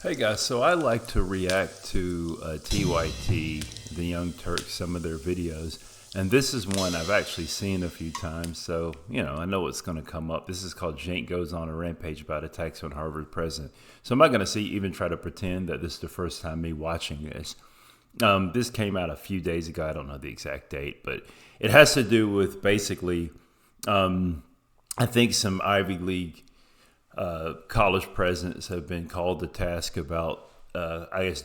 Hey guys, so I like to react to TYT, the Young Turks, some of their videos. And this is one I've actually seen a few times, so, I know what's going to come up. This is called Cenk Goes on a Rampage about attacks on Harvard president. So I'm not going to even try to pretend that this is the first time me watching this. This came out a few days ago. I don't know the exact date, but it has to do with basically, I think some Ivy League college presidents have been called to task about,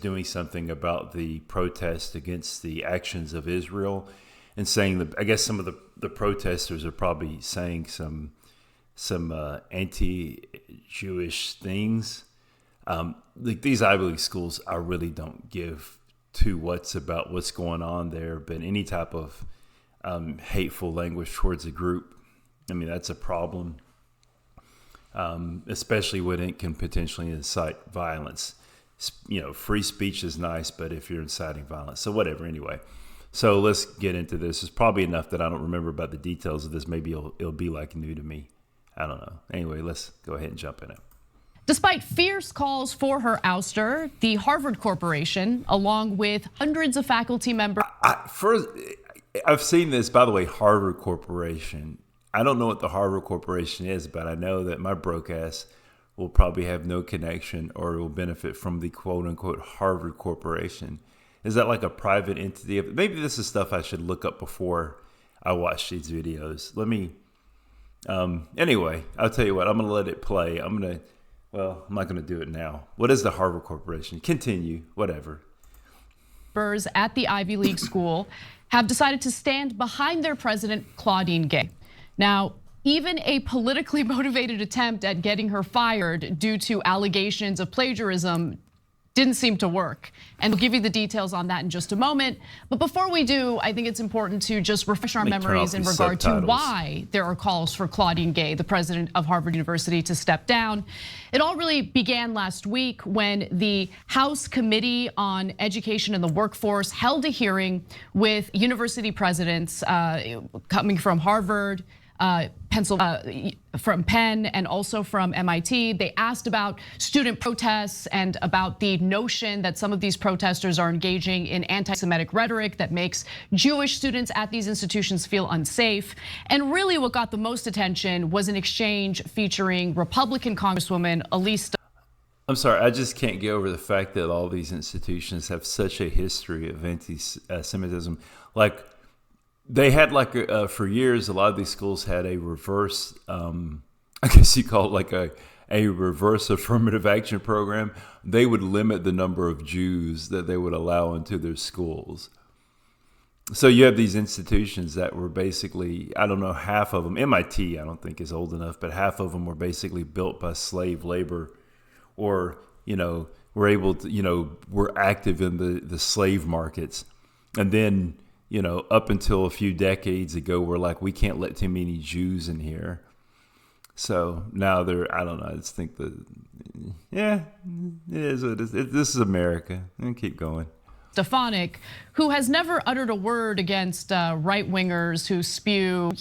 doing something about the protest against the actions of Israel, and saying that I guess some of the protesters are probably saying some anti-Jewish things. These Ivy League schools, I really don't give two whats about what's going on there, but any type of hateful language towards a group, that's a problem. Especially when it can potentially incite violence. Free speech is nice, but if you're inciting violence, so whatever. Anyway, so let's get into this. It's probably enough that I don't remember about the details of this. Maybe it'll be like new to me. I don't know. Anyway, let's go ahead and jump in it. Despite fierce calls for her ouster, the Harvard Corporation, along with hundreds of faculty members. I've seen this, by the way, Harvard Corporation. I don't know what the Harvard Corporation is, but I know that my broke ass will probably have no connection or will benefit from the quote unquote Harvard Corporation. Is that like a private entity? Maybe this is stuff I should look up before I watch these videos. Anyway, I'll tell you what, I'm going to let it play. I'm not going to do it now. What is the Harvard Corporation? Continue, whatever. At the Ivy League school have decided to stand behind their president, Claudine Gay. Now, even a politically motivated attempt at getting her fired due to allegations of plagiarism didn't seem to work. And we'll give you the details on that in just a moment. But before we do, I think it's important to just refresh our memories in regard to why there are calls for Claudine Gay, the president of Harvard University, to step down. It all really began last week when the House Committee on Education and the Workforce held a hearing with university presidents coming from Harvard, from Penn, and also from MIT. They asked about student protests and about the notion that some of these protesters are engaging in anti-Semitic rhetoric that makes Jewish students at these institutions feel unsafe. And really what got the most attention was an exchange featuring Republican Congresswoman Elise. I'm sorry, I just can't get over the fact that all these institutions have such a history of anti-Semitism. They had for years, a lot of these schools had a reverse, I guess you call it a reverse affirmative action program. They would limit the number of Jews that they would allow into their schools. So you have these institutions that were basically, I don't know, half of them, MIT I don't think is old enough, but half of them were basically built by slave labor, or, were able to, were active in the slave markets. And then, up until a few decades ago, we're like, we can't let too many Jews in here. So now I don't know, I just think it is what it is. This is America. And keep going. Stefanik, who has never uttered a word against right-wingers who spew,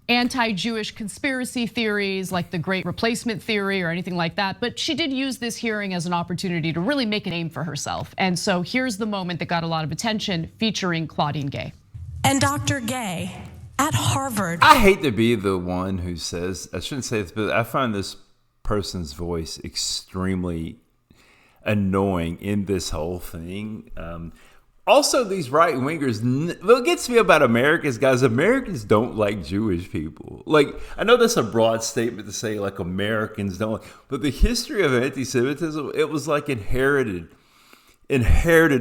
anti-Jewish conspiracy theories like the Great Replacement theory or anything like that. But she did use this hearing as an opportunity to really make a name for herself. And so here's the moment that got a lot of attention, featuring Claudine Gay. And Dr. Gay at Harvard. I hate to be the one who says, I shouldn't say this, but I find this person's voice extremely annoying in this whole thing. Also, these right wingers, what gets me about Americans, guys, Americans don't like Jewish people. I know that's a broad statement to say Americans don't like, but the history of anti-Semitism, it was inherited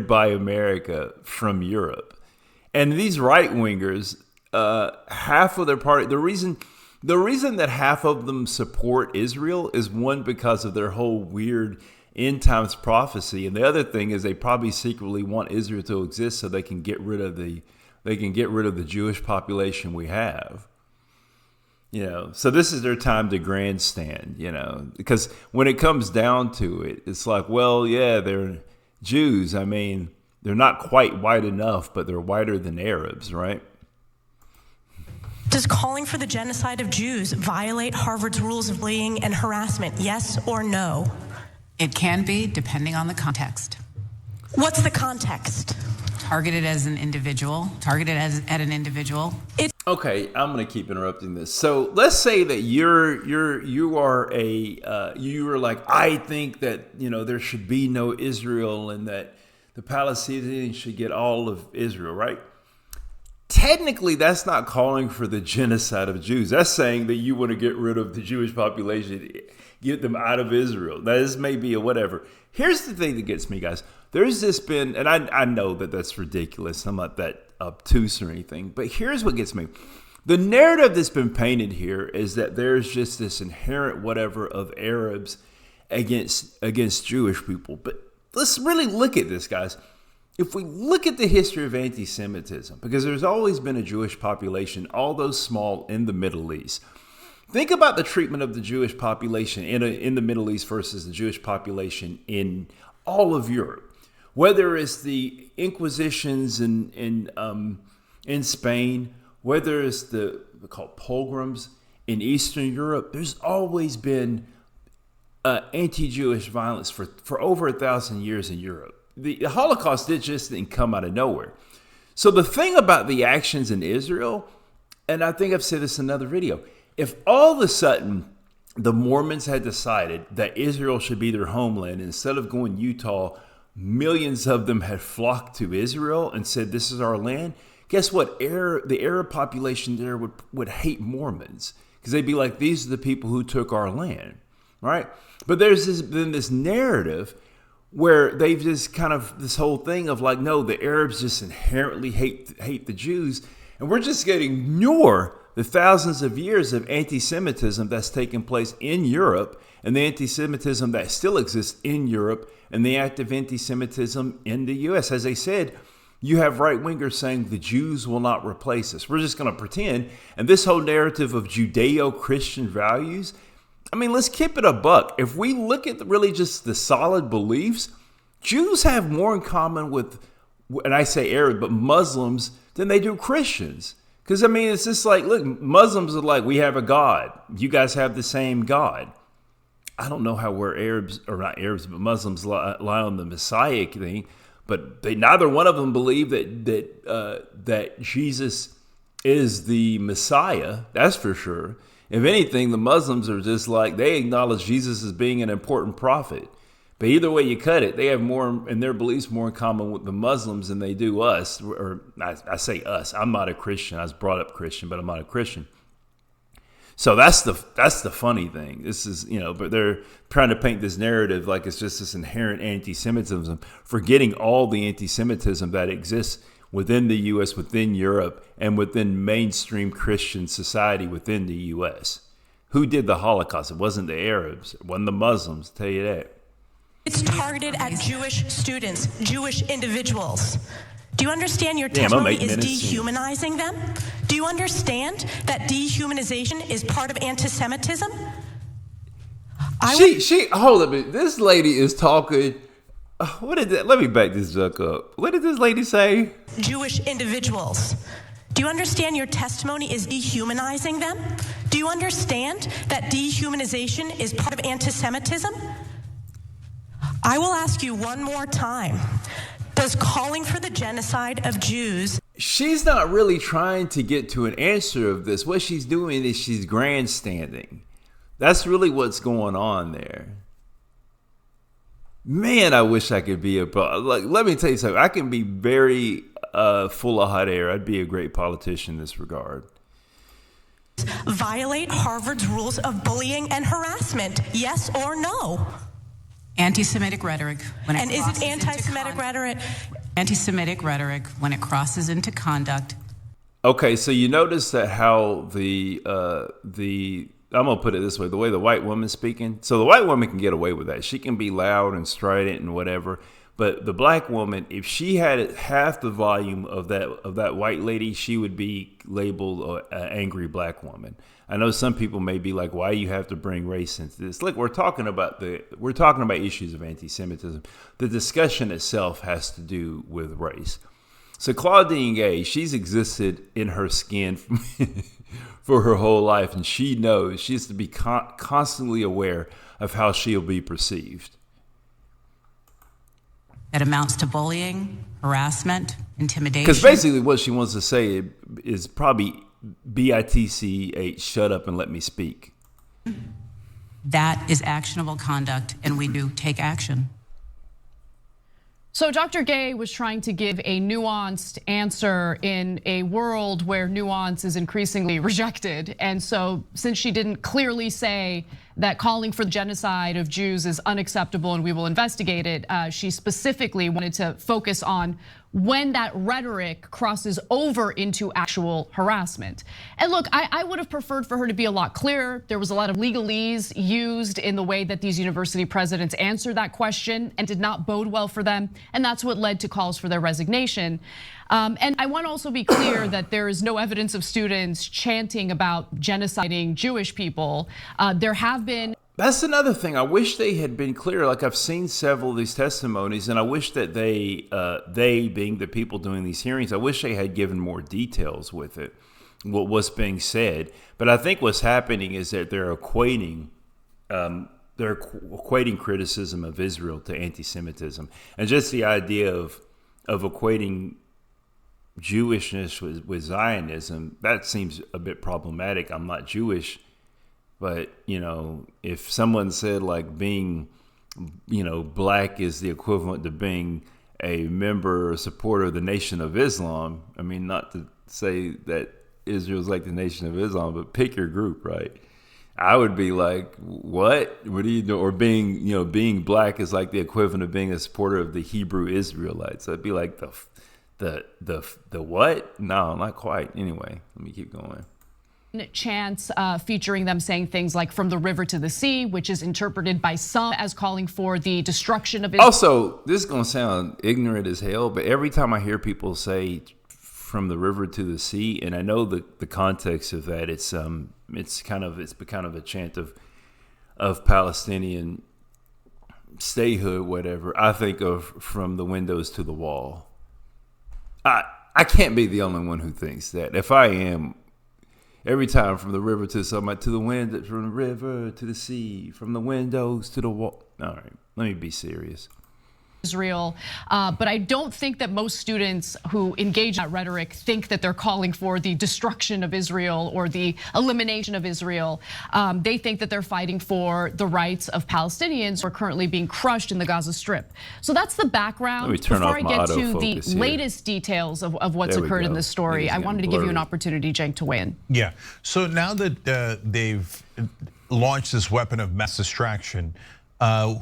by America from Europe. And these right wingers, half of their party, the reason that half of them support Israel is, one, because of their whole weird end times prophecy, and the other thing is they probably secretly want Israel to exist so they can get rid of the Jewish population we have. So this is their time to grandstand, because when it comes down to it, it's like, well, yeah, they're Jews. They're not quite white enough, but they're whiter than Arabs, right? Does calling for the genocide of Jews violate Harvard's rules of bullying and harassment? Yes or no? It can be, depending on the context. What's the context? Targeted as an individual, at an individual. Okay, I'm gonna keep interrupting this. So let's say that you are like, I think that there should be no Israel and that the Palestinians should get all of Israel, right? Technically, that's not calling for the genocide of Jews. That's saying that you want to get rid of the Jewish population, get them out of Israel. Now, this may be a whatever. Here's the thing that gets me, guys. There's just been, and I know that that's ridiculous. I'm not that obtuse or anything, but here's what gets me. The narrative that's been painted here is that there's just this inherent whatever of Arabs against Jewish people. But let's really look at this, guys. If we look at the history of anti-Semitism, because there's always been a Jewish population, although small, in the Middle East. Think about the treatment of the Jewish population in the Middle East versus the Jewish population in all of Europe. Whether it's the Inquisitions in Spain, whether it's the called pogroms in Eastern Europe, there's always been anti-Jewish violence for over 1,000 years in Europe. The Holocaust didn't come out of nowhere. So the thing about the actions in Israel, and I think I've said this in another video, if all of a sudden the Mormons had decided that Israel should be their homeland, instead of going Utah, millions of them had flocked to Israel and said, this is our land. Guess what? The Arab population there would hate Mormons because they'd be like, these are the people who took our land, right? But there's been this narrative where they've just kind of this whole thing of like, no, the Arabs just inherently hate the Jews. And we're just going to ignore the thousands of years of anti-Semitism that's taken place in Europe and the anti-Semitism that still exists in Europe and the active anti-Semitism in the U.S. As I said, you have right-wingers saying the Jews will not replace us. We're just going to pretend. And this whole narrative of Judeo-Christian values, I mean, let's keep it a buck. If we look at really just the solid beliefs, Jews have more in common with, and I say Arab, but Muslims than they do Christians. Because, I mean, it's just like, look, Muslims are like, we have a God. You guys have the same God. I don't know how we're Arabs, or not Arabs, but Muslims lie on the Messiah thing. But neither one of them believe that Jesus is the Messiah. That's for sure. If anything, the Muslims are just like, they acknowledge Jesus as being an important prophet. But either way you cut it, they have more in their beliefs more in common with the Muslims than they do us. Or I say us. I'm not a Christian. I was brought up Christian, but I'm not a Christian. So that's the funny thing. This is, but they're trying to paint this narrative like it's just this inherent anti-Semitism, forgetting all the anti-Semitism that exists within the U.S., within Europe, and within mainstream Christian society within the U.S. Who did the Holocaust? It wasn't the Arabs. It wasn't the Muslims, I'll tell you that. It's targeted at Jewish students, Jewish individuals. Do you understand your testimony is dehumanizing them? Do you understand that dehumanization is part of anti-Semitism? Hold a minute. This lady is talking. What did that? Let me back this junk up. What did this lady say? Jewish individuals. Do you understand your testimony is dehumanizing them? Do you understand that dehumanization is part of anti-Semitism? I will ask you one more time. Does calling for the genocide of Jews... She's not really trying to get to an answer of this. What she's doing is she's grandstanding. That's really what's going on there. Man, I wish I could be let me tell you something. I can be very full of hot air. I'd be a great politician in this regard. Violate Harvard's rules of bullying and harassment, yes or no? Anti-Semitic rhetoric. And is it anti-Semitic rhetoric? Anti-Semitic rhetoric when it crosses into conduct. Okay, so you notice that how the I'm gonna put it this way: the way the white woman's speaking. So the white woman can get away with that. She can be loud and strident and whatever. But the black woman, if she had half the volume of that white lady, she would be labeled an angry black woman. I know some people may be like, "Why do you have to bring race into this?" Look, we're talking about issues of anti-Semitism. The discussion itself has to do with race. So Claudine Gay, she's existed in her skin for her whole life, and she knows she has to be constantly aware of how she'll be perceived. that amounts to bullying, harassment, intimidation. Because basically what she wants to say is probably BITCH, shut up and let me speak. That is actionable conduct, and we do take action. So Dr. Gay was trying to give a nuanced answer in a world where nuance is increasingly rejected. And so since she didn't clearly say that calling for the genocide of Jews is unacceptable and we will investigate it, she specifically wanted to focus on when that rhetoric crosses over into actual harassment. And look, I would have preferred for her to be a lot clearer. There was a lot of legalese used in the way that these university presidents answered that question and did not bode well for them. And that's what led to calls for their resignation. And I want to also be clear that there is no evidence of students chanting about genociding Jewish people. There have been. That's another thing. I wish they had been clear. Like, I've seen several of these testimonies, and I wish that they being the people doing these hearings, I wish they had given more details with it, what's being said. But I think what's happening is that they're equating criticism of Israel to anti-Semitism, and just the idea of equating Jewishness with Zionism. That seems a bit problematic. I'm not Jewish. But, if someone said like being, black is the equivalent to being a member or supporter of the Nation of Islam, I mean, not to say that Israel's like the Nation of Islam, but pick your group, right? I would be like, what? What are you doing? Or being black is like the equivalent of being a supporter of the Hebrew Israelites. I'd be like the what? No, not quite. Anyway, let me keep going. Chants featuring them saying things like "from the river to the sea," which is interpreted by some as calling for the destruction of Israel. Also, this is gonna sound ignorant as hell, but every time I hear people say "from the river to the sea," and I know the context of that, it's kind of a chant of Palestinian statehood, whatever. I think of "from the windows to the wall." I can't be the only one who thinks that. If I am. Every time, from the river to the wind, from the river to the sea, from the windows to the wall. All right, let me be serious. Israel, but I don't think that most students who engage in that rhetoric think that they're calling for the destruction of Israel or the elimination of Israel. They think that they're fighting for the rights of Palestinians who are currently being crushed in the Gaza Strip. So that's the background. Before I get to the latest details of what's occurred in this story, I wanted to give you an opportunity, Cenk, to weigh in. Yeah, so now that they've launched this weapon of mass distraction,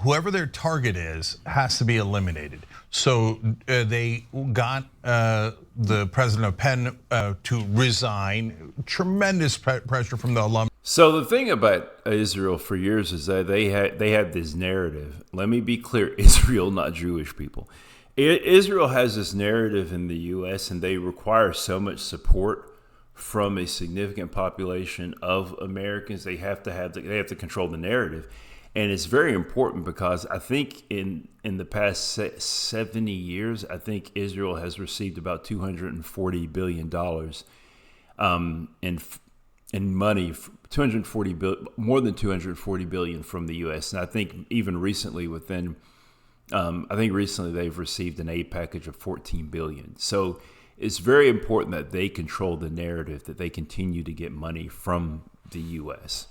whoever their target is has to be eliminated. So they got the president of Penn to resign. Tremendous pressure from the alum. So the thing about Israel for years is that they had this narrative. Let me be clear: Israel, not Jewish people. Israel has this narrative in the U.S. and they require so much support from a significant population of Americans. They have to control the narrative. And it's very important because I think in the past 70 years, I think Israel has received about $240 billion in money, more than 240 billion from the U.S. And I think even recently recently they've received an aid package of 14 billion. So it's very important that they control the narrative, that they continue to get money from the U.S.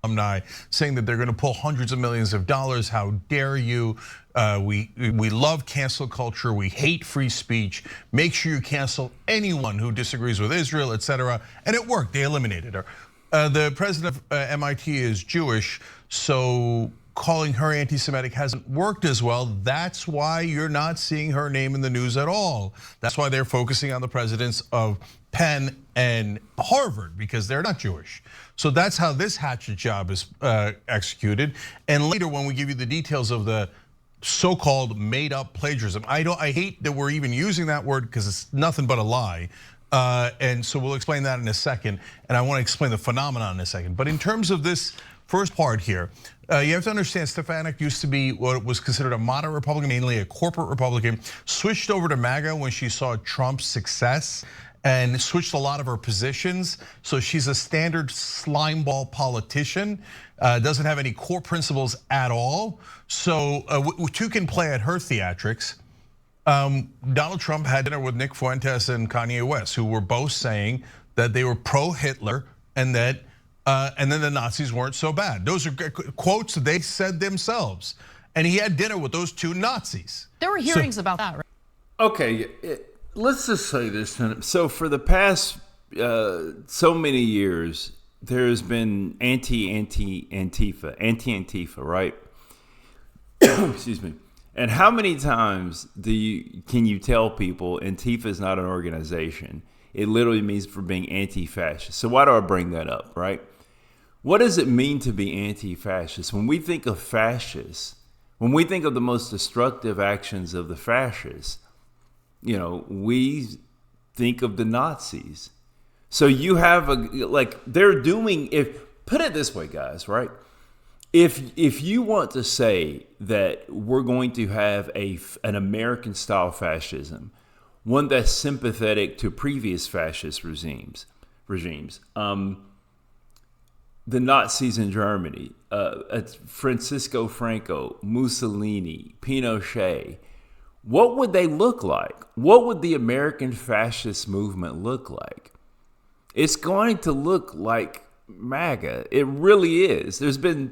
Alumni saying that they're going to pull hundreds of millions of dollars. How dare you? We love cancel culture. We hate free speech. Make sure you cancel anyone who disagrees with Israel, etc. And it worked. They eliminated her. The president of MIT is Jewish, so calling her anti-Semitic hasn't worked as well. That's why you're not seeing her name in the news at all. That's why they're focusing on the presidents of Penn and Harvard, because they're not Jewish. So that's how this hatchet job is executed. And later, when we give you the details of the so-called made-up plagiarism, I hate that we're even using that word because it's nothing but a lie. And so we'll explain that in a second. And I want to explain the phenomenon in a second. But in terms of this first part here, you have to understand Stefanik used to be what was considered a moderate Republican, mainly a corporate Republican, switched over to MAGA when she saw Trump's success. and switched a lot of her positions. So she's a standard slimeball politician, doesn't have any core principles at all. So two can play at her theatrics. Donald Trump had dinner with Nick Fuentes and Kanye West, who were both saying that they were pro-Hitler and that and then the Nazis weren't so bad. Those are quotes they said themselves. And he had dinner with those two Nazis. There were hearings about that, right? Okay, let's just say this. So for the past so many years, there's been anti-Antifa, right? Excuse me. And how many times can you tell people Antifa is not an organization? It literally means for being anti-fascist. So why do I bring that up, right? What does it mean to be anti-fascist? When we think of fascists, when we think of the most destructive actions of the fascists, we think of the Nazis. So you have put it this way, guys, right? If you want to say that we're going to have an American style fascism, one that's sympathetic to previous fascist regimes, the Nazis in Germany, Francisco Franco, Mussolini, Pinochet, what would they look like? What would the American fascist movement look like? It's going to look like MAGA. It really is. There's been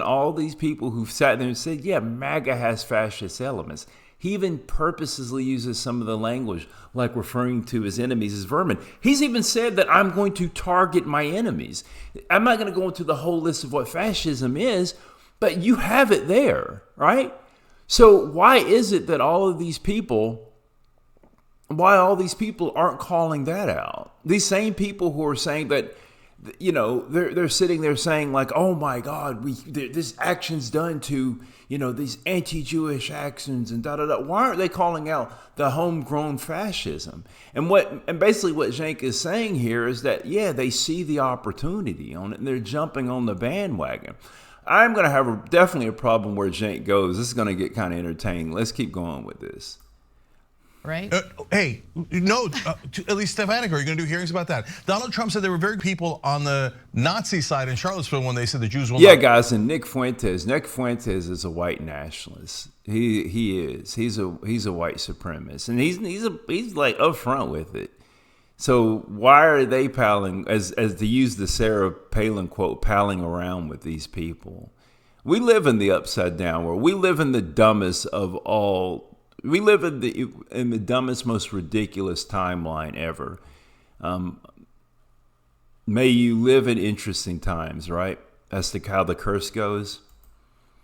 all these people who've sat there and said, yeah, MAGA has fascist elements. He even purposely uses some of the language, like referring to his enemies as vermin. He's even said that I'm going to target my enemies. I'm not going to go into the whole list of what fascism is, but you have it there, right? So why is it that all these people aren't calling that out? These same people who are saying that, they're sitting there saying like, oh my God, this action's done to, these anti-Jewish actions and da-da-da. Why aren't they calling out the homegrown fascism? And basically what Cenk is saying here is that, yeah, they see the opportunity on it and they're jumping on the bandwagon. I'm going to have definitely a problem where Cenk goes. This is going to get kind of entertaining. Let's keep going with this. Right? Hey, no, at least Stefanik, are you going to do hearings about that? Donald Trump said there were very good people on the Nazi side in Charlottesville when they said the Jews will not. Guys, and Nick Fuentes is a white nationalist. He is. He's a white supremacist, and he's like upfront with it. So why are they palling, as to use the Sarah Palin quote, palling around with these people? We live in the upside down world. We live in the dumbest of all. We live in the dumbest, most ridiculous timeline ever. May you live in interesting times, right? That's how the curse goes.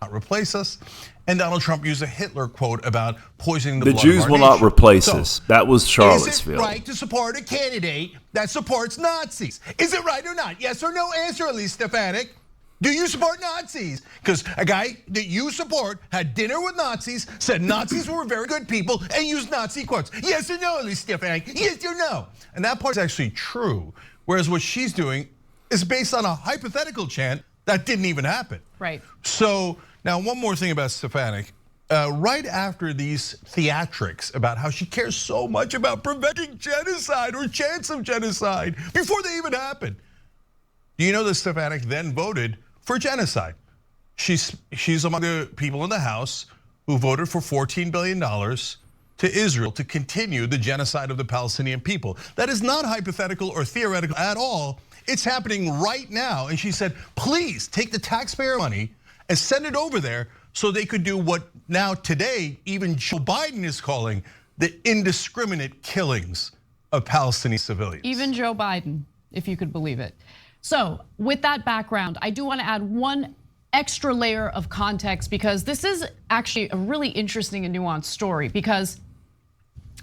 Not replace us. And Donald Trump used a Hitler quote about poisoning the blood Jews of our will nation. Not replace us. That was Charlottesville. Is it right to support a candidate that supports Nazis? Is it right or not? Yes or no answer, at least, Stefanik. Do you support Nazis? Because a guy that you support had dinner with Nazis, said Nazis were very good people, and used Nazi quotes. Yes or no, at least, Stefanik? Yes or no? And that part's actually true. Whereas what she's doing is based on a hypothetical chant that didn't even happen. Right. So now one more thing about Stefanik. Right after these theatrics about how she cares so much about preventing genocide or chance of genocide before they even happen. Do you know that Stefanik then voted for genocide? She's among the people in the House who voted for $14 billion to Israel to continue the genocide of the Palestinian people. That is not hypothetical or theoretical at all. It's happening right now. And she said, please take the taxpayer money and send it over there so they could do what now today even Joe Biden is calling the indiscriminate killings of Palestinian civilians. Even Joe Biden, if you could believe it. So with that background, I do want to add one extra layer of context because this is actually a really interesting and nuanced story, because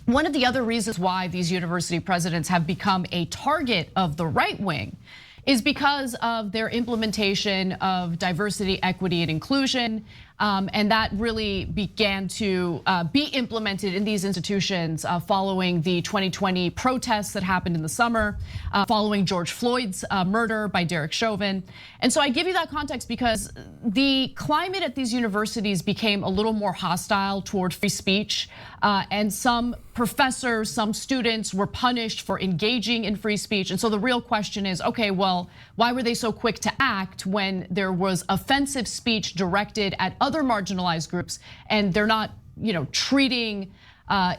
one of the other reasons why these university presidents have become a target of the right wing is because of their implementation of diversity, equity, and inclusion. And that really began to be implemented in these institutions following the 2020 protests that happened in the summer, following George Floyd's murder by Derek Chauvin. And so I give you that context because the climate at these universities became a little more hostile toward free speech, and some professors, some students were punished for engaging in free speech. And so the real question is, okay, well, why were they so quick to act when there was offensive speech directed at other marginalized groups, and they're not, treating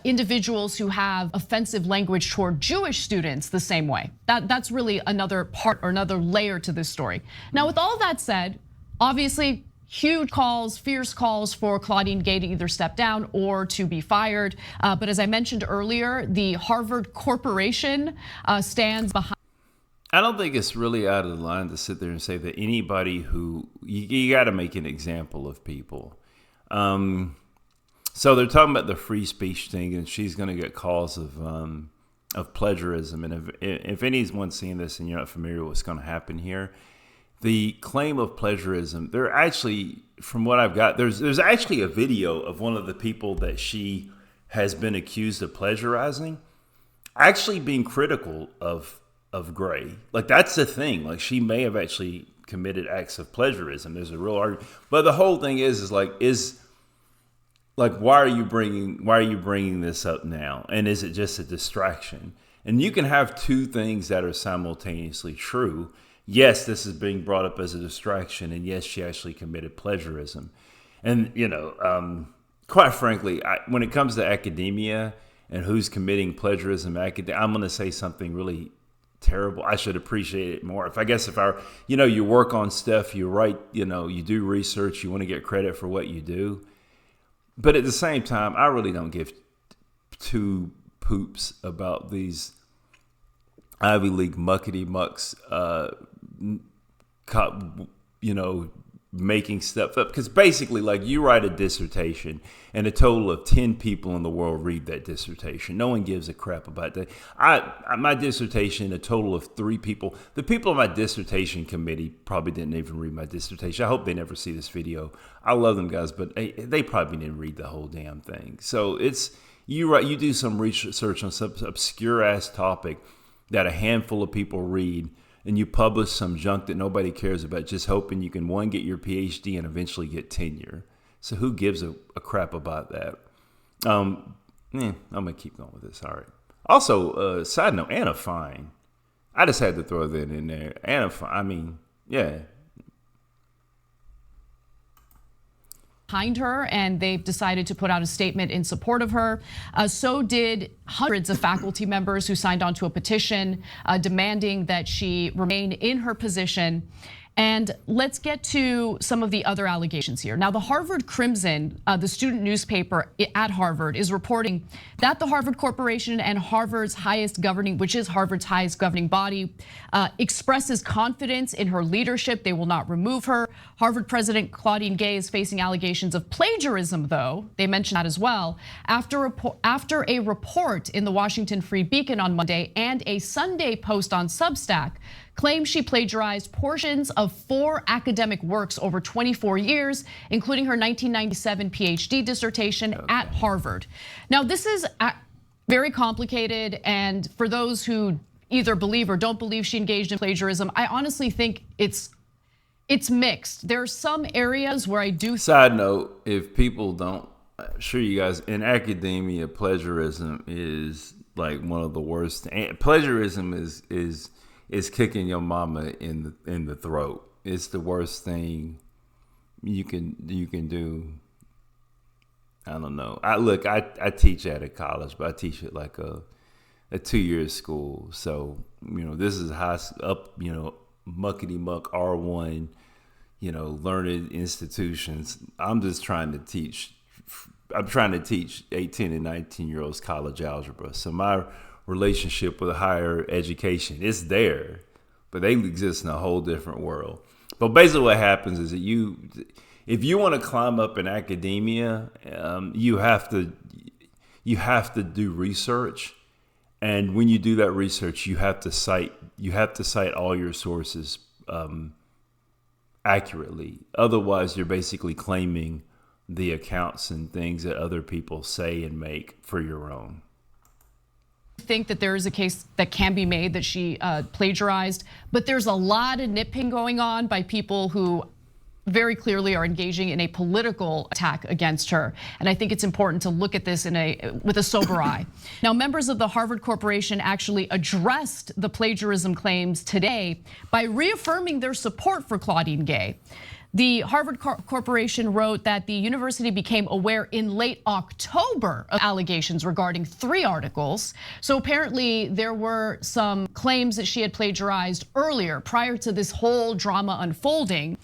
individuals who have offensive language toward Jewish students the same way? That's really another part or another layer to this story. Now, with all that said, obviously, huge calls, fierce calls for Claudine Gay to either step down or to be fired. But as I mentioned earlier, the Harvard Corporation stands behind. I don't think it's really out of the line to sit there and say that anybody who, you got to make an example of people. So they're talking about the free speech thing, and she's going to get calls of plagiarism. And if anyone's seeing this and you're not familiar with what's going to happen here, the claim of plagiarism, they're actually, from what I've got, there's actually a video of one of the people that she has been accused of plagiarizing actually being critical of Gray. Like, that's the thing. Like, she may have actually committed acts of plagiarism. There's a real argument. But the whole thing is why are you bringing this up now? And is it just a distraction? And you can have two things that are simultaneously true. Yes, this is being brought up as a distraction, and yes, she actually committed plagiarism. And, quite frankly, when it comes to academia and who's committing plagiarism, I'm going to say something really terrible. I should appreciate it more. You work on stuff, you write, you do research, you want to get credit for what you do. But at the same time, I really don't give two poops about these Ivy League muckety mucks, making stuff up. Because basically, like, you write a dissertation and a total of 10 people in the world read that dissertation. No one gives a crap about that. My dissertation, a total of 3 people. The people on my dissertation committee probably didn't even read my dissertation. I hope they never see this video. I love them guys, but they probably didn't read the whole damn thing. So you do some research on some obscure ass topic that a handful of people read, and you publish some junk that nobody cares about, just hoping you can, one, get your PhD and eventually get tenure. So who gives a crap about that? I'm going to keep going with this. All right. Also, side note, Anna Fine. I just had to throw that in there. Anna Fine, yeah. Behind her, and they've decided to put out a statement in support of her. So did hundreds of faculty members who signed on to a petition demanding that she remain in her position. And let's get to some of the other allegations here. Now, the Harvard Crimson, the student newspaper at Harvard, is reporting that the Harvard Corporation and Harvard's highest governing body, expresses confidence in her leadership. They will not remove her. Harvard President Claudine Gay is facing allegations of plagiarism, though. They mentioned that as well. After a report in the Washington Free Beacon on Monday and a Sunday post on Substack claims she plagiarized portions of 4 academic works over 24 years, including her 1997 PhD dissertation at Harvard. Now, this is very complicated, and for those who either believe or don't believe she engaged in plagiarism, I honestly think it's mixed. There are some areas where I do. Side note, if people don't, I'm sure you guys, in academia, plagiarism is like one of the worst. Plagiarism is kicking your mama in the throat. It's the worst thing you can do. I don't know. I teach at a college, but I teach at like a 2-year school. So, this is high up, muckety muck R1, learned institutions. I'm trying to teach 18 and 19-year-olds college algebra. So my relationship with higher education is there, but they exist in a whole different world. But basically what happens is that if you want to climb up in academia, you have to do research. And when you do that research, you have to cite all your sources accurately. Otherwise, you're basically claiming the accounts and things that other people say and make for your own. Think that there is a case that can be made that she plagiarized, but there's a lot of nitpicking going on by people who very clearly are engaging in a political attack against her. And I think it's important to look at this with a sober eye. Now, members of the Harvard Corporation actually addressed the plagiarism claims today by reaffirming their support for Claudine Gay. The Harvard Corporation wrote that the university became aware in late October of allegations regarding 3 articles. So apparently there were some claims that she had plagiarized earlier, prior to this whole drama unfolding.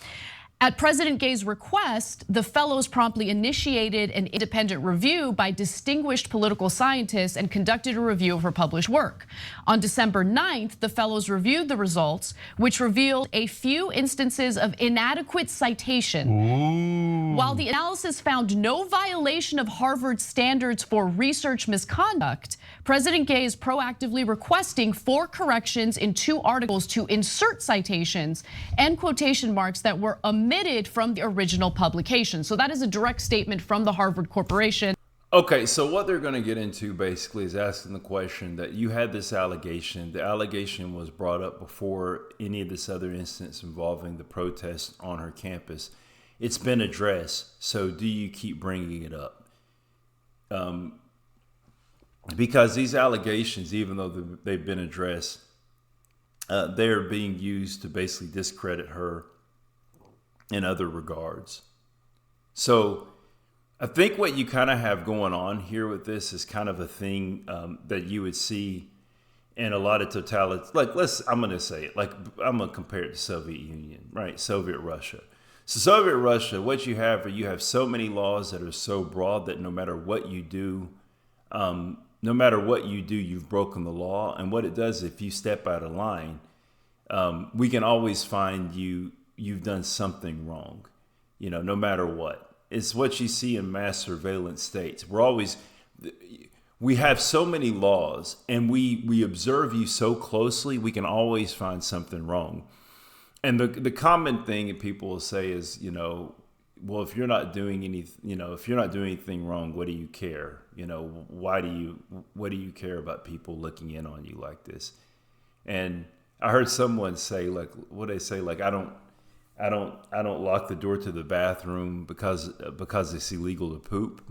At President Gay's request, the fellows promptly initiated an independent review by distinguished political scientists and conducted a review of her published work. On December 9th, the fellows reviewed the results, which revealed a few instances of inadequate citation. Ooh. While the analysis found no violation of Harvard's standards for research misconduct, President Gay is proactively requesting 4 corrections in 2 articles to insert citations and quotation marks that were omitted from the original publication. So that is a direct statement from the Harvard Corporation. Okay, so what they're going to get into basically is asking the question that you had this allegation. The allegation was brought up before any of this other instance involving the protest on her campus. It's been addressed, so do you keep bringing it up? Because these allegations, even though they've been addressed, they're being used to basically discredit her in other regards. So I think what you kind of have going on here with this is kind of a thing that you would see in a lot of I'm going to say it, like I'm going to compare it to Soviet Union, right? Soviet Russia. So Soviet Russia, what you have so many laws that are so broad that no matter what you do, you've broken the law. And what it does, if you step out of line, we can always find you've done something wrong, no matter what. It's what you see in mass surveillance states. We have so many laws and we observe you so closely, we can always find something wrong. And the common thing that people will say is, well, if you're not doing anything wrong, what do you care? What do you care about people looking in on you like this? And I heard someone say, like, what they say, like, I don't lock the door to the bathroom because it's illegal to poop.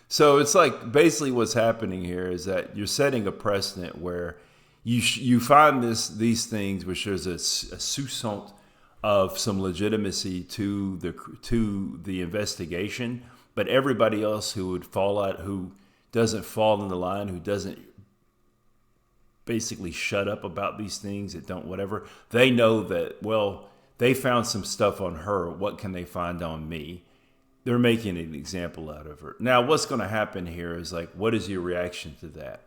So it's like basically what's happening here is that you're setting a precedent where you find these things, which there's a soupçon of some legitimacy to the investigation, but everybody else who doesn't fall in the line, who doesn't basically shut up about these things, that don't whatever, they know that, well, they found some stuff on her. What can they find on me? They're making an example out of her. Now, what's going to happen here is like, what is your reaction to that?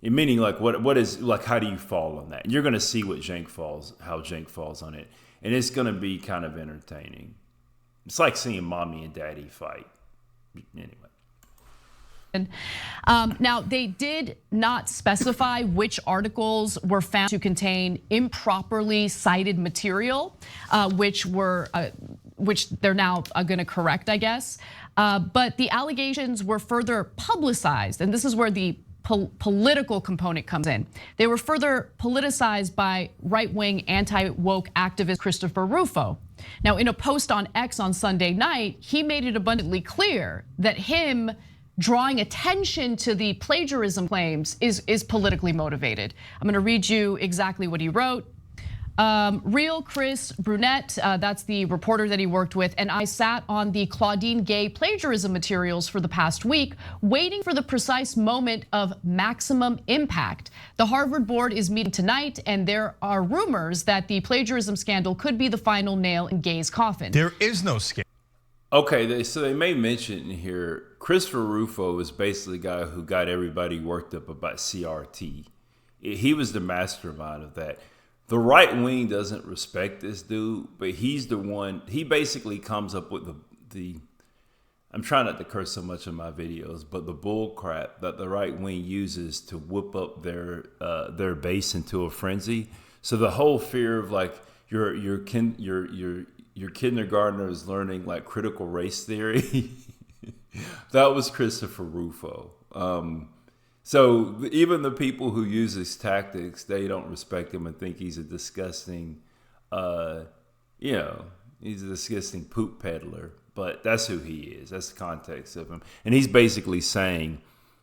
Meaning, like, what is, like, how do you fall on that? And you're going to see how Cenk falls on it. And it's going to be kind of entertaining. It's like seeing mommy and daddy fight. Anyway. Now, they did not specify which articles were found to contain improperly cited material, which they're now going to correct, I guess. But the allegations were further publicized, and this is where the political component comes in. They were further politicized by right-wing anti-woke activist Christopher Rufo. Now, in a post on X on Sunday night, he made it abundantly clear that him drawing attention to the plagiarism claims is politically motivated. I'm going to read you exactly what he wrote. Real Chris Brunette, that's the reporter that he worked with, and I sat on the Claudine Gay plagiarism materials for the past week, waiting for the precise moment of maximum impact. The Harvard board is meeting tonight, and there are rumors that the plagiarism scandal could be the final nail in Gay's coffin. There is no scandal. Okay, so they may mention here, Christopher Rufo is basically the guy who got everybody worked up about CRT. He was the mastermind of that. The right wing doesn't respect this dude, but he's the one, he basically comes up with the I'm trying not to curse so much in my videos, but the bull crap that the right wing uses to whip up their base into a frenzy. So the whole fear of like your kindergartner is learning like critical race theory. That was Christopher Rufo. So even the people who use his tactics, they don't respect him and think he's a disgusting You know, he's a disgusting poop peddler. But that's who he is. That's the context of him. And he's basically saying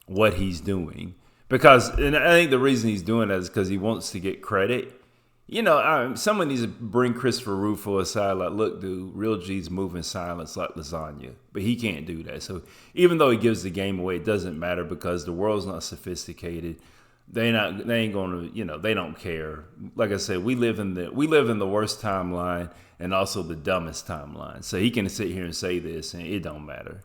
what he's doing. And I think the reason he's doing that is because he wants to get credit. You know, someone needs to bring Christopher Rufo aside, like, look, dude, real G's move in silence like lasagna. But he can't do that. So even though he gives the game away, it doesn't matter because the world's not sophisticated. They ain't gonna, you know, they don't care. Like I said, we live in the worst timeline and also the dumbest timeline. So he can sit here and say this and it don't matter.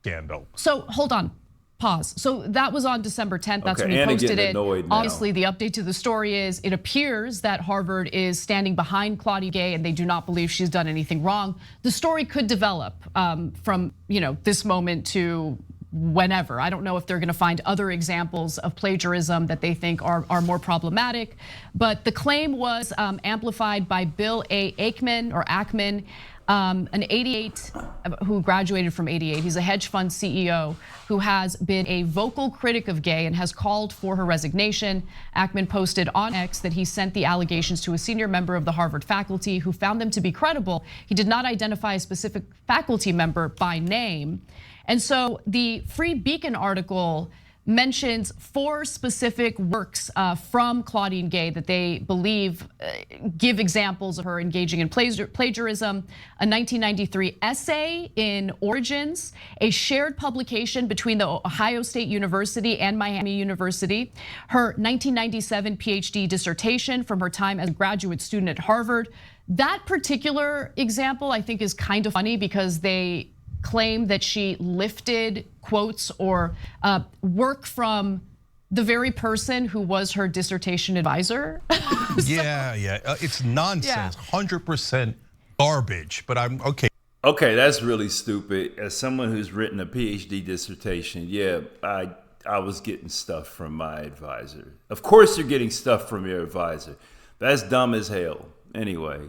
Scandal. So hold on. Pause. So that was on December 10th. That's when he posted it. Obviously, the update to the story is it appears that Harvard is standing behind Claudine Gay and they do not believe she's done anything wrong. The story could develop from this moment to whenever. I don't know if they're going to find other examples of plagiarism that they think are more problematic. But the claim was amplified by Bill A. Ackman, an 88 who graduated from 88. He's a hedge fund CEO who has been a vocal critic of Gay and has called for her resignation. Ackman posted on X that he sent the allegations to a senior member of the Harvard faculty who found them to be credible. He did not identify a specific faculty member by name. And so the Free Beacon article mentions 4 specific works from Claudine Gay that they believe give examples of her engaging in plagiarism. A 1993 essay in Origins, a shared publication between the Ohio State University and Miami University, her 1997 PhD dissertation from her time as a graduate student at Harvard. That particular example I think is kind of funny because they claim that she lifted quotes or work from the very person who was her dissertation advisor. Yeah, it's nonsense, 100% garbage, but I'm okay. Okay, that's really stupid. As someone who's written a PhD dissertation, yeah, I was getting stuff from my advisor. Of course you're getting stuff from your advisor. That's dumb as hell. Anyway.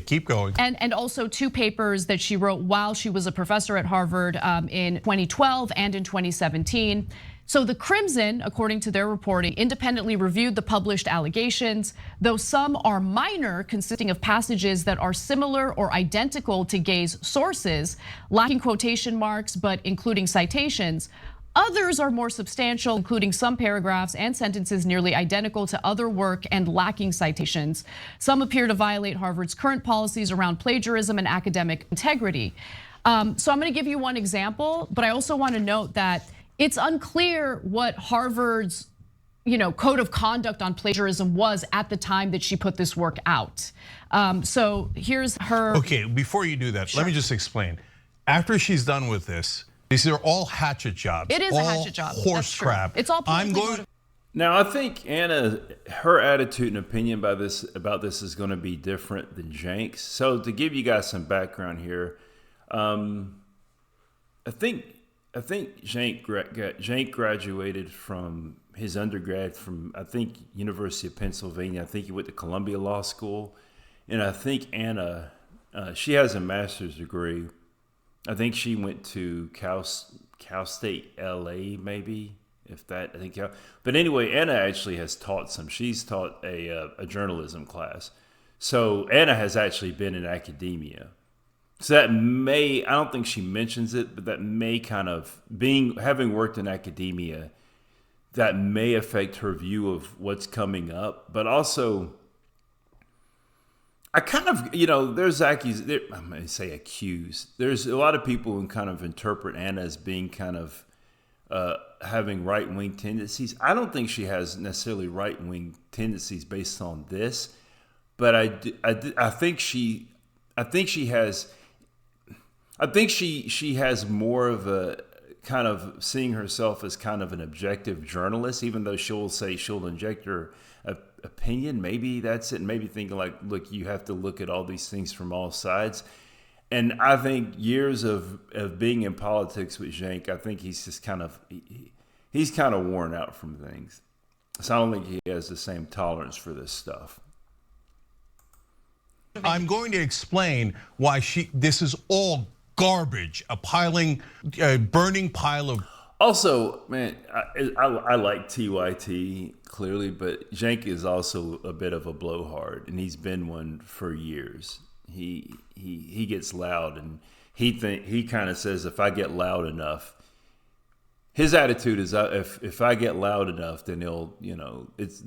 Keep going. And also 2 papers that she wrote while she was a professor at Harvard in 2012 and in 2017. So the Crimson, according to their reporting, independently reviewed the published allegations, though some are minor, consisting of passages that are similar or identical to Gay's sources, lacking quotation marks but including citations. Others are more substantial, including some paragraphs and sentences nearly identical to other work and lacking citations. Some appear to violate Harvard's current policies around plagiarism and academic integrity. So I'm going to give you one example, but I also want to note that it's unclear what Harvard's code of conduct on plagiarism was at the time that she put this work out. So here's her. Okay, before you do that, let me just explain. After she's done with this, these are all hatchet jobs. It is a hatchet job. Horse crap. It's all politically Now I think Anna, her attitude and opinion about this is going to be different than Jenk's. So to give you guys some background here, I think Jenk graduated from his undergrad from University of Pennsylvania. I think he went to Columbia Law School, and I think Anna, she has a master's degree. I think she went to Cal State LA, maybe, but anyway, Anna actually has taught some. She's taught a journalism class. So Anna has actually been in academia. So that may, I don't think she mentions it, but that may kind of, having worked in academia, that may affect her view of what's coming up. But also, I kind of, there's I'm going to say accused. There's a lot of people who kind of interpret Anna as being kind of having right-wing tendencies. I don't think she has necessarily right-wing tendencies based on this, but I think she has more of a kind of seeing herself as kind of an objective journalist, even though she'll say she'll inject her opinion. Maybe that's it. Maybe thinking like, look, you have to look at all these things from all sides. And I think years of being in politics with Cenk, I think he's just he's kind of worn out from things. So I don't think he has the same tolerance for this stuff. I'm going to explain why this is all garbage, a burning pile of Also, man, I like TYT clearly, but Cenk is also a bit of a blowhard, and he's been one for years. He gets loud, and he kind of says, if I get loud enough, his attitude is, if I get loud enough, then it's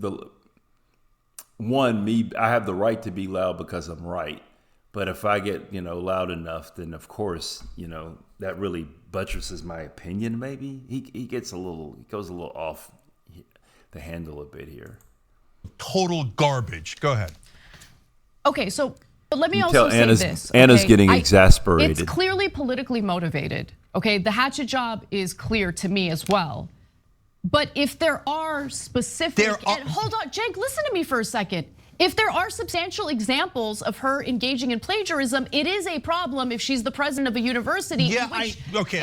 I have the right to be loud because I'm right. But if I get, loud enough, then of course, that really buttresses my opinion. Maybe he goes a little off the handle a bit here. Total garbage. Go ahead. Okay, so but let me also say this. Anna's getting exasperated. It's clearly politically motivated. Okay, the hatchet job is clear to me as well. But if there are specific, hold on, Cenk, listen to me for a second. If there are substantial examples of her engaging in plagiarism, it is a problem if she's the president of a university. Yeah,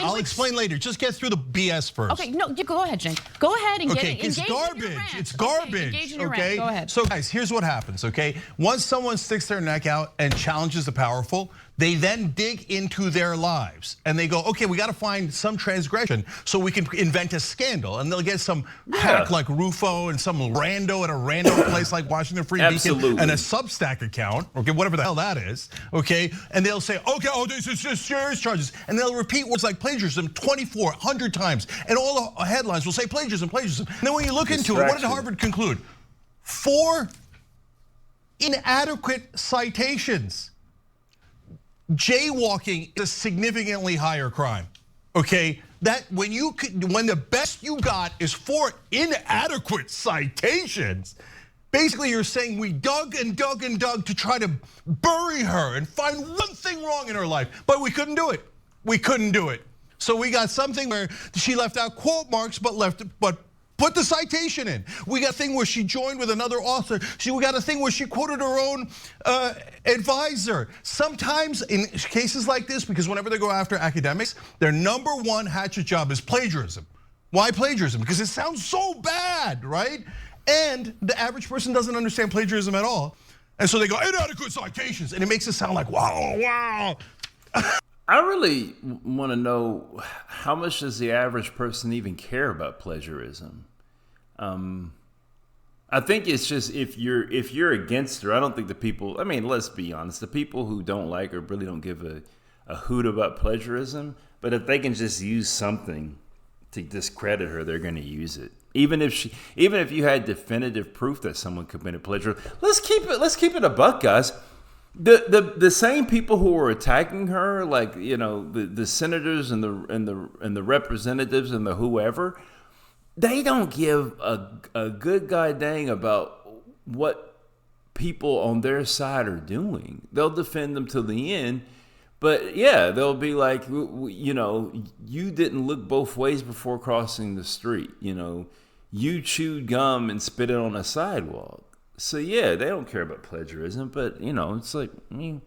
I'll explain later. Just get through the BS first. Okay, no, you go ahead, Cenk. Go ahead and it's garbage. It's garbage. Engage in your rant. Go ahead. So guys, here's what happens, okay? Once someone sticks their neck out and challenges the powerful, they then dig into their lives and they go, okay, we got to find some transgression so we can invent a scandal. And they'll get some hack like Rufo and some rando at a random place like Washington Free Beacon and a Substack account, okay, whatever the hell that is, okay? And they'll say, okay, this is just serious charges. And they'll repeat words like plagiarism 100 times. And all the headlines will say plagiarism. And then when you look into it, what did Harvard conclude? 4 inadequate citations. Jaywalking is a significantly higher crime, okay? That when the best you got is 4 inadequate citations, basically you're saying we dug and dug and dug to try to bury her and find one thing wrong in her life, but we couldn't do it. So we got something where she left out quote marks, but put the citation in. We got a thing where she joined with another author. We got a thing where she quoted her own advisor. Sometimes in cases like this, because whenever they go after academics, their #1 hatchet job is plagiarism. Why plagiarism? Because it sounds so bad, right? And the average person doesn't understand plagiarism at all. And so they go, inadequate citations. And it makes it sound like, wow. I really want to know, how much does the average person even care about plagiarism? I think it's just if you're against her, I don't think the people. I mean, let's be honest, the people who don't like her really don't give a hoot about plagiarism. But if they can just use something to discredit her, they're going to use it. Even if you had definitive proof that someone committed plagiarism, let's keep it a buck, guys. The same people who were attacking her, like the senators and the representatives and the whoever, they don't give a good god dang about what people on their side are doing. They'll defend them till the end, but yeah, they'll be like, you didn't look both ways before crossing the street. You chewed gum and spit it on a sidewalk. So yeah, they don't care about plagiarism, but it's like, and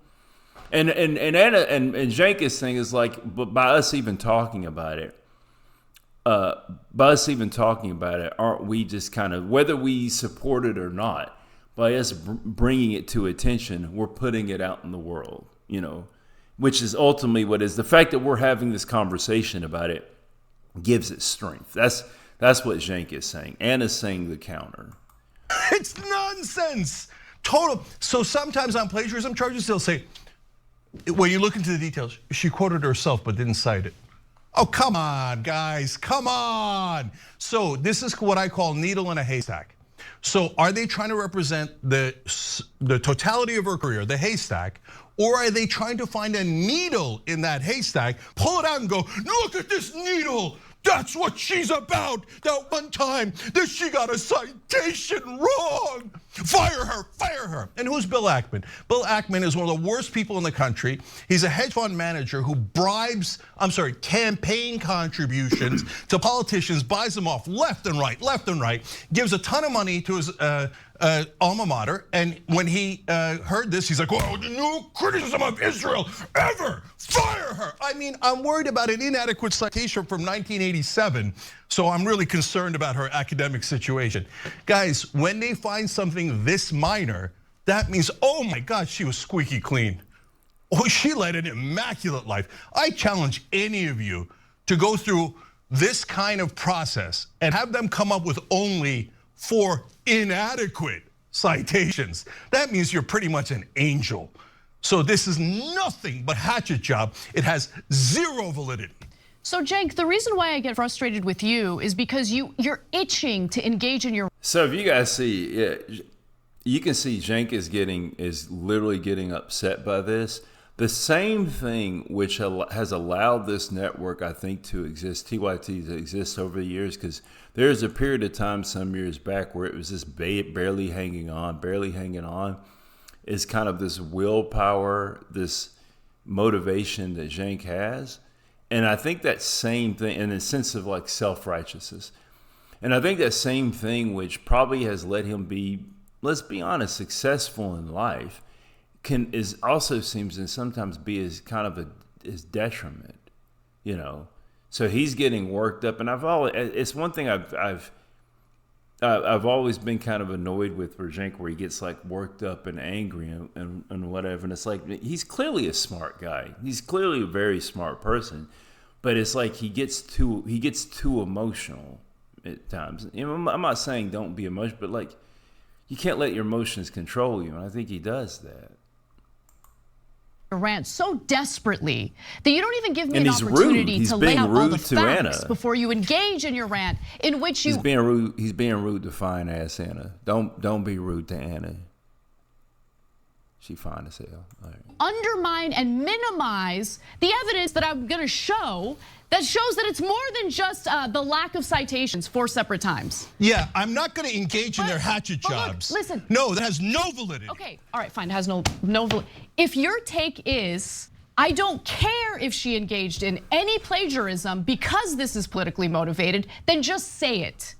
Anna and Cenk thing is like, but by us even talking about it, aren't we just kind of, whether we support it or not, by us bringing it to attention, we're putting it out in the world, which is ultimately what is the fact that we're having this conversation about it gives it strength. That's what Cenk is saying. Anna's saying the counter. It's nonsense. Total. So sometimes on plagiarism charges, they'll say, when you look into the details, she quoted herself but didn't cite it. Oh, come on, guys, come on. So this is what I call needle in a haystack. So are they trying to represent the totality of her career, the haystack, or are they trying to find a needle in that haystack, pull it out and go, look at this needle. That's what she's about. That one time that she got a citation wrong. Fire her. And who's Bill Ackman? Bill Ackman is one of the worst people in the country. He's a hedge fund manager who bribes, campaign contributions to politicians, buys them off left and right, gives a ton of money to his alma mater. And when he heard this, he's like, well, no criticism of Israel ever. Fire her. I mean, I'm worried about an inadequate citation from 1987. So I'm really concerned about her academic situation. Guys, when they find something this minor, that means, oh my God, she was squeaky clean. Oh, she led an immaculate life. I challenge any of you to go through this kind of process and have them come up with only 4 inadequate citations, that means you're pretty much an angel. So this is nothing but hatchet job. It has zero validity. So Cenk, the reason why I get frustrated with you is because you're itching to engage in your. So if you guys see, you can see Cenk is literally getting upset by this. The same thing which has allowed this network, I think, to exist, TYT to exist over the years, because there's a period of time some years back where it was just barely hanging on, is kind of this willpower, this motivation that Cenk has. And I think that same thing, in a sense of like self-righteousness. And I think that same thing, which probably has let him be, let's be honest, successful in life, also seems to sometimes be as kind of his detriment, you know. So he's getting worked up, and it's one thing I've always been kind of annoyed with Cenk, where he gets like worked up and angry and whatever. And it's like, he's clearly a smart guy. He's clearly a very smart person, but it's like he gets too emotional at times. You know, I'm not saying don't be emotional, but like you can't let your emotions control you, and I think he does that. Rant so desperately that you don't even give me and an opportunity to lay out all the facts Anna. Before you engage in your rant, in which you. He's being rude to fine ass Anna. Don't be rude to Anna. She fine as hell. All right. Undermine and minimize the evidence that I'm going to show that shows that it's more than just the lack of citations 4 separate times. Yeah, I'm not going to engage in their hatchet jobs. Look, listen. No, that has no validity. Okay, all right, fine. It has no validity. If your take is, I don't care if she engaged in any plagiarism because this is politically motivated, then just say it.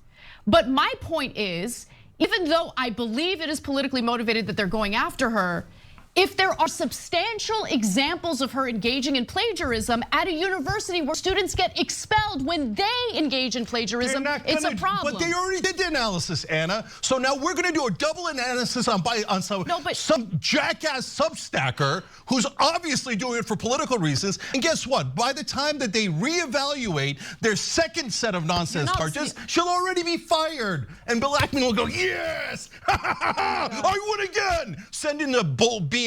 But my point is, even though I believe it is politically motivated that they're going after her, if there are substantial examples of her engaging in plagiarism at a university where students get expelled when they engage in plagiarism, it's a problem. But they already did the analysis, Anna. So now we're going to do a double analysis on some jackass substacker who's obviously doing it for political reasons. And guess what? By the time that they reevaluate their second set of nonsense charges, she'll already be fired. And Bill Ackman will go, yes, I won again. Send in the BS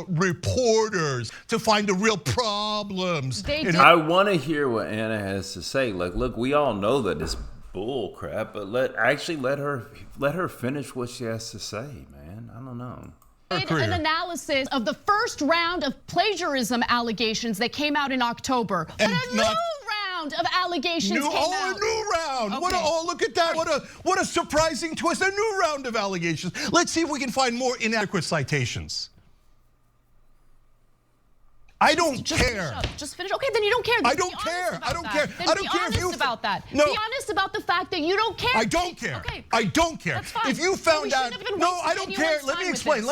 reporters to find the real problems. I want to hear what Anna has to say. Like, look, we all know that it's bull crap, but let her finish what she has to say, man. I don't know. An analysis of the first round of plagiarism allegations that came out in October. And a new round of allegations came out. A new round. Okay. Look at that. What a surprising twist. A new round of allegations. Let's see if we can find more inadequate citations. I don't care. Just finish. Okay, then you don't care. I don't care. I don't care. I don't care if you about that. No. Be honest about the fact that you don't care. I don't care. Okay. I don't care. That's fine. If you found out, no, I don't care. Let me explain.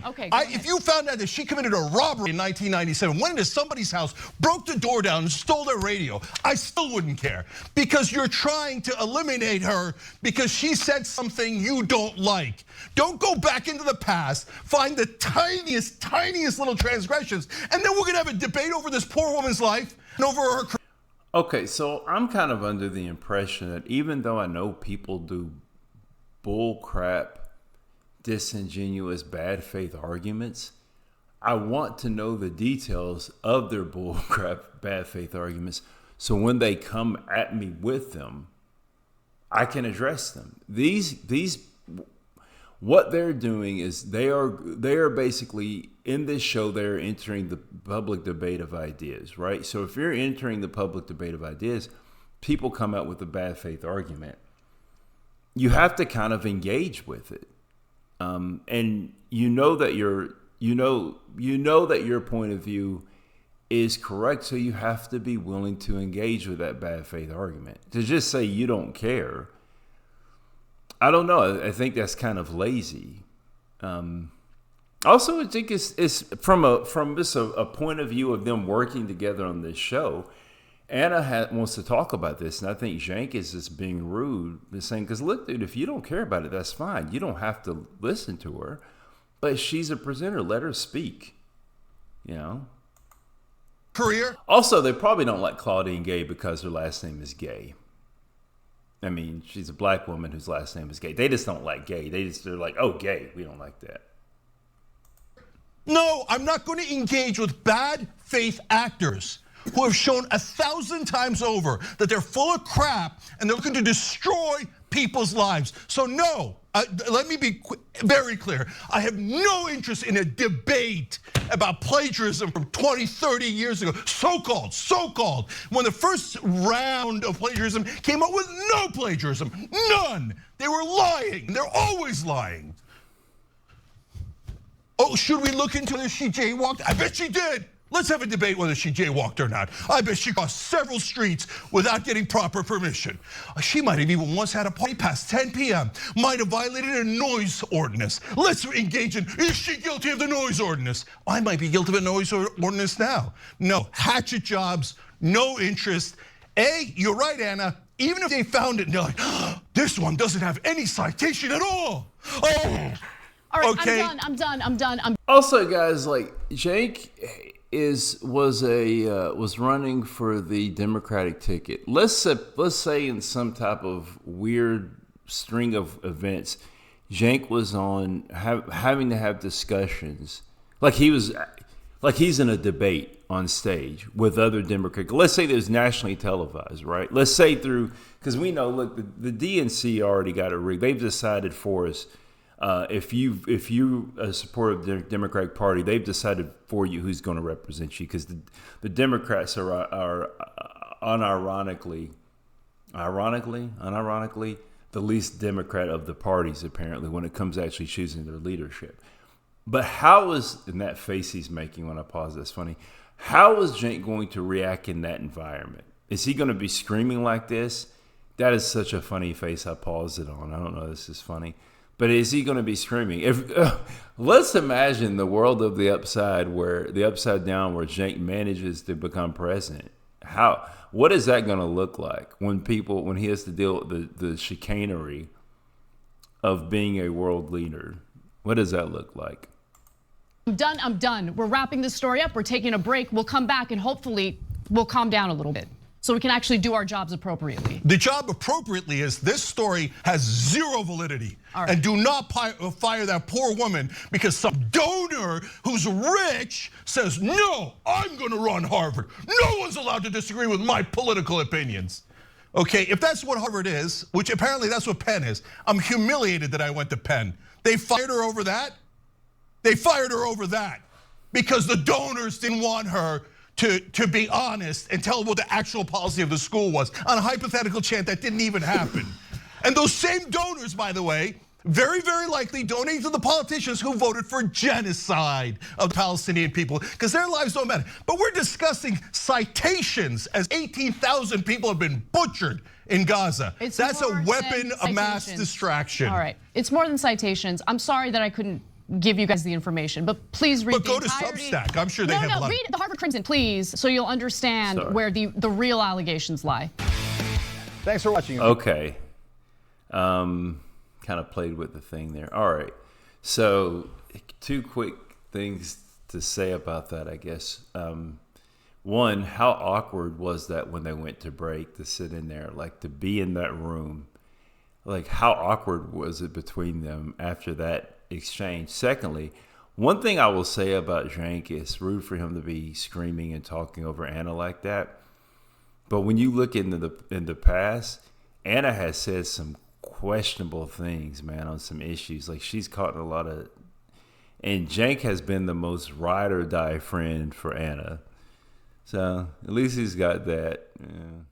Okay. If you found out that she committed a robbery in 1997, went into somebody's house, broke the door down, and stole their radio, I still wouldn't care, because you're trying to eliminate her because she said something you don't like. Don't go back into the past, find the tiniest little transgressions, and then we're gonna have a debate over this poor woman's life and over her. Okay, so I'm kind of under the impression that even though I know people do bull crap, disingenuous, bad faith arguments, I want to know the details of their bull crap, bad faith arguments, so when they come at me with them, I can address them. What they're doing is they are basically, in this show, they're entering the public debate of ideas, right? So if you're entering the public debate of ideas, people come out with a bad faith argument. You have to kind of engage with it, and you know that your point of view is correct. So you have to be willing to engage with that bad faith argument. To just say you don't care, I don't know. I think that's kind of lazy. Also, I think it's from just a point of view of them working together on this show. Anna wants to talk about this, and I think Cenk is just being rude, just saying, because look, dude, if you don't care about it, that's fine. You don't have to listen to her, but she's a presenter. Let her speak. You know. career? Also, they probably don't like Claudine Gay because her last name is Gay. I mean, she's a black woman whose last name is Gay. They just don't like gay. They're like, oh, gay. We don't like that. No, I'm not going to engage with bad faith actors who have shown 1,000 times over that they're full of crap and they're looking to destroy people's lives. So no, let me be very clear. I have no interest in a debate about plagiarism from 20, 30 years ago. So-called. When the first round of plagiarism came up with no plagiarism, none. They were lying. They're always lying. Oh, should we look into whether she jaywalked? I bet she did. Let's have a debate whether she jaywalked or not. I bet she crossed several streets without getting proper permission. She might have even once had a party past 10 p.m., might have violated a noise ordinance. Let's engage in, is she guilty of the noise ordinance? I might be guilty of a noise ordinance now. No, hatchet jobs, no interest. You're right, Anna. Even if they found it and they're like, this one doesn't have any citation at all. Oh. All right, okay. I'm done. Also, guys, like Jake was running for the Democratic ticket. Let's say in some type of weird string of events, Cenk was on having to have discussions like he's in a debate on stage with other Democrats. Let's say there's nationally televised, right? Let's say because we know, look, the DNC already got it rigged. They've decided for us. If you a supporter of the Democratic Party, they've decided for you who's going to represent you, because the Democrats are unironically, the least Democrat of the parties apparently when it comes to actually choosing their leadership. But and that face he's making when I pause, that's funny. How is Cenk going to react in that environment? Is he going to be screaming like this? That is such a funny face I paused it on. I don't know, this is funny. But is he going to be screaming? Let's imagine the world of the upside down, where Cenk manages to become president. What is that going to look like when he has to deal with the chicanery of being a world leader? What does that look like? I'm done. We're wrapping this story up. We're taking a break. We'll come back and hopefully we'll calm down a little bit so we can actually do our jobs appropriately. The job appropriately is this story has zero validity. Right. And do not fire that poor woman because some donor who's rich says, no, I'm gonna run Harvard. No one's allowed to disagree with my political opinions. Okay, if that's what Harvard is, which apparently that's what Penn is, I'm humiliated that I went to Penn. They fired her over that? They fired her over that because the donors didn't want her to be honest and tell what the actual policy of the school was on a hypothetical chance that didn't even happen. And those same donors, by the way, very, very likely donating to the politicians who voted for genocide of the Palestinian people because their lives don't matter. But we're discussing citations as 18,000 people have been butchered in Gaza. That's a weapon of mass distraction. All right, it's more than citations. I'm sorry that I couldn't give you guys the information, but please read the entirety. But go to Substack. I'm sure they have a lot. Read the Harvard Crimson, please, so you'll understand where the real allegations lie. Thanks for watching. Okay. Kind of played with the thing there. All right. So 2 quick things to say about that, I guess. One, how awkward was that when they went to break to sit in there, like to be in that room? Like how awkward was it between them after that exchange? Secondly, one thing I will say about Cenk is rude for him to be screaming and talking over Anna like that. But when you look in the past, Anna has said some questionable things, man, on some issues. Like she's caught in a lot of, and Cenk has been the most ride or die friend for Anna. So at least he's got that. Yeah.